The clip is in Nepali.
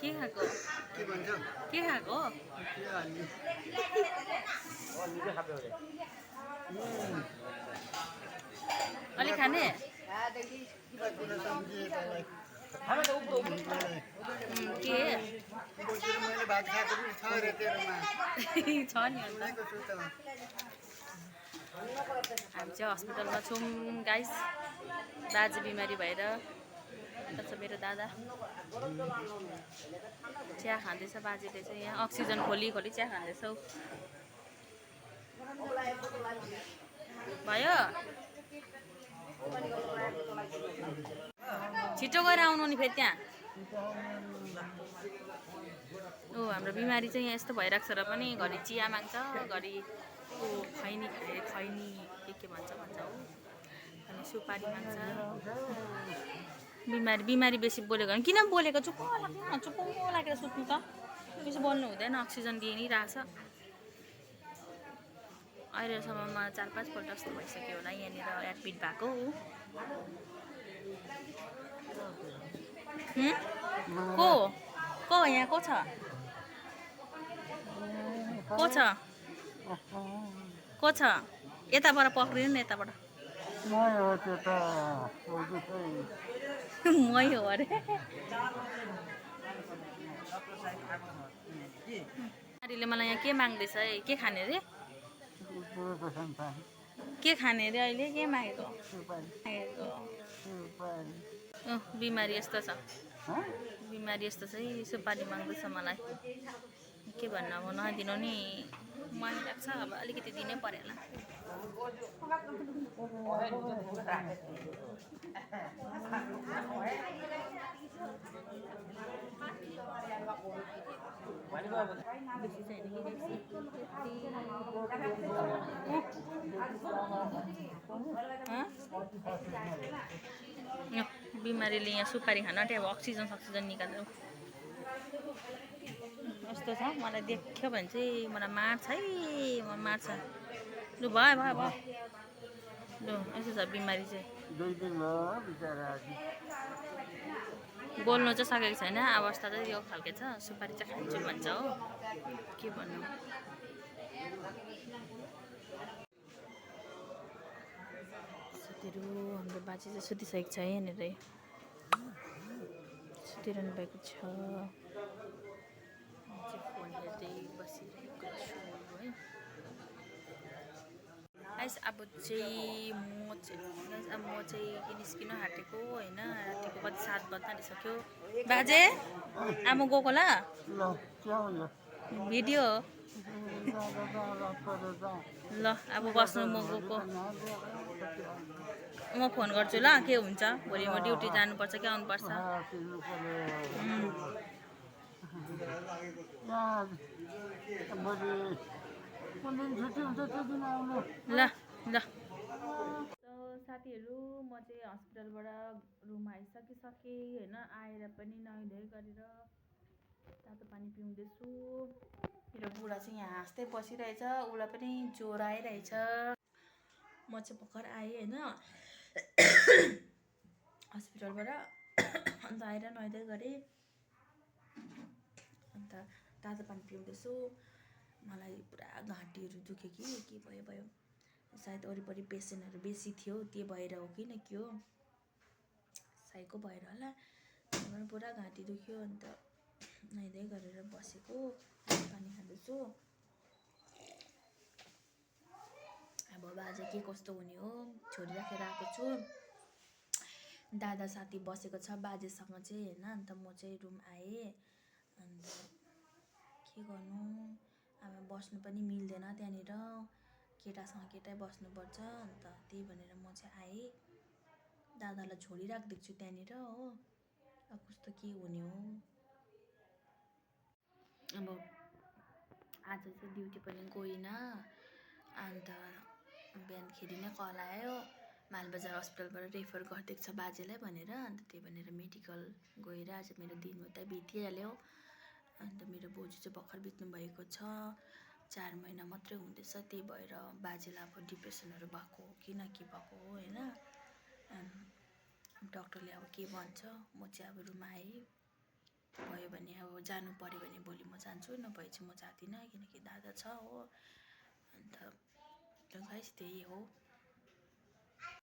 के खाएको के भन्छ के खाएको के हाल्ने अलि खाने कुरा सम्झिए तँलाई के बोकेर मैले भात खाएको पनि छ अरे तेरोमा छ नि अन्त सुनेको छु त हामी चाहिँ हस्पिटलमा छौँ गाइस दाजु बिमारी भएर यता छ मेरो दादा चिया खाँदैछ बाजेले चाहिँ यहाँ अक्सिजन खोली खोली चिया खाँदैछौ भयो छिटो गएर आउनु नि फेरि त्यहाँ ओ हाम्रो बिमारी चाहिँ यहाँ यस्तो भइरहेको छ र पनि घरि चिया माग्छ घरि ओ खैनी खाए खैनी के भन्छ हो अनि सुपारी माग्छ बिमारी बेसी बोलेको किन बोलेको चुप्प लागेर सुत्नु त बेसी बोल्नु हुँदैन अक्सिजन दिइ नै रहेछ अहिलेसम्ममा 4-5 पल्ट जस्तो भइसक्यो होला यहाँनिर एडमिट भएको को यहाँ को छ को छ यताबाट पक्रिनु न यताबाट मै हो अरे नारीले मलाई यहाँ के माग्दैछ के खाने रे के खाने रे अहिले के मागेको बिमारी यस्तो छ बिमारी यस्तो चाहिँ सुपारी माग्दैछ मलाई के भन्नु अब नदिनु नि मन लाग्छ अब अलिकति दिनै पर्यो बिमारीले यहाँ सुपारी खान आँट्यो अब अक्सिजन निकाल्नु यस्तो छ मलाई देख्यो भने चाहिँ मलाई मार्छ है मार्छ लु भयो लु यस्तो छ बिमारी चाहिँ बोल्नु चाहिँ सकेको छैन अवस्था चाहिँ यो खालके छ सुपारी चाहिँ खान्छु भन्छ हो के भन्नु साथीहरू हाम्रो बाजे चाहिँ सुतिसकेको छ यहाँनिर सुतिरहनु भएको छ फोन हेर्दै बसिरहेको छु है गाइस अब चाहिँ म चाहिँ निस्किन आँटेको होइन रातिको कति 7 बज्न आँटिसक्यो बाजे आमा गएको ल भिडियो ल अब बस्नु म गएको म फोन गर्छु ल के हुन्छ भोलि म ड्युटी जानुपर्छ कि आउनुपर्छ ल साथीहरू म चाहिँ हस्पिटलबाट रुम आइसकेँ होइन आएर पनि नुहाइ गरेर तातो पानी पिउँदैछु मेरो बुढा चाहिँ यहाँ हाँस्दै बसिरहेछ उसलाई पनि ज्वरो आइरहेछ म चाहिँ भर्खर आएँ होइन हस्पिटलबाट अन्त आएर नुहाइ गरेँ अन्त तातो पानी पिउँदैछु मलाई पुरा घाँटीहरू दुख्यो कि के भयो सायद वरिपरि पेसेन्टहरू बेसी थियो त्यो भएर हो कि न के हो साइको भएर होला मलाई पुरा घाँटी दुख्यो अन्त नुहाइ गरेर बसेको पानी खाँदैछु अब बाजे के कस्तो हुने हो छोरी राखेर आएको छु दादा साथी बसेको छ बाजेसँग चाहिँ होइन अन्त म चाहिँ रुम आएँ अन्त के गर्नु अब बस्नु पनि मिल्दैन त्यहाँनिर केटासँग केटै बस्नुपर्छ अन्त त्यही भनेर म चाहिँ आएँ दादालाई छोडिराखिदिएको छु त्यहाँनिर हो अब कस्तो के हुने हो अब आज चाहिँ ड्युटी पनि गइनँ अन्त बिहानखेरि नै कल आयो मालबजार हस्पिटलबाट रेफर गरिदिएको छ बाजेलाई भनेर अन्त त्यही भनेर मेडिकल गएर आज मेरो दिन उतै बितिहाल्यो अन्त मेरो बोजू चाहिँ भर्खर बित्नु भएको छ 4 महिना मात्रै हुँदैछ त्यही भएर बाजेलाई अब डिप्रेसनहरू भएको हो कि न के भएको हो होइन डक्टरले अब के भन्छ म चाहिँ अब रुम आएँ भयो भने अब जानु पऱ्यो भने भोलि म जान्छु, नभए चाहिँ म जाँदिनँ किनकि दादा छ हो। अन्त गाइस त्यही हो।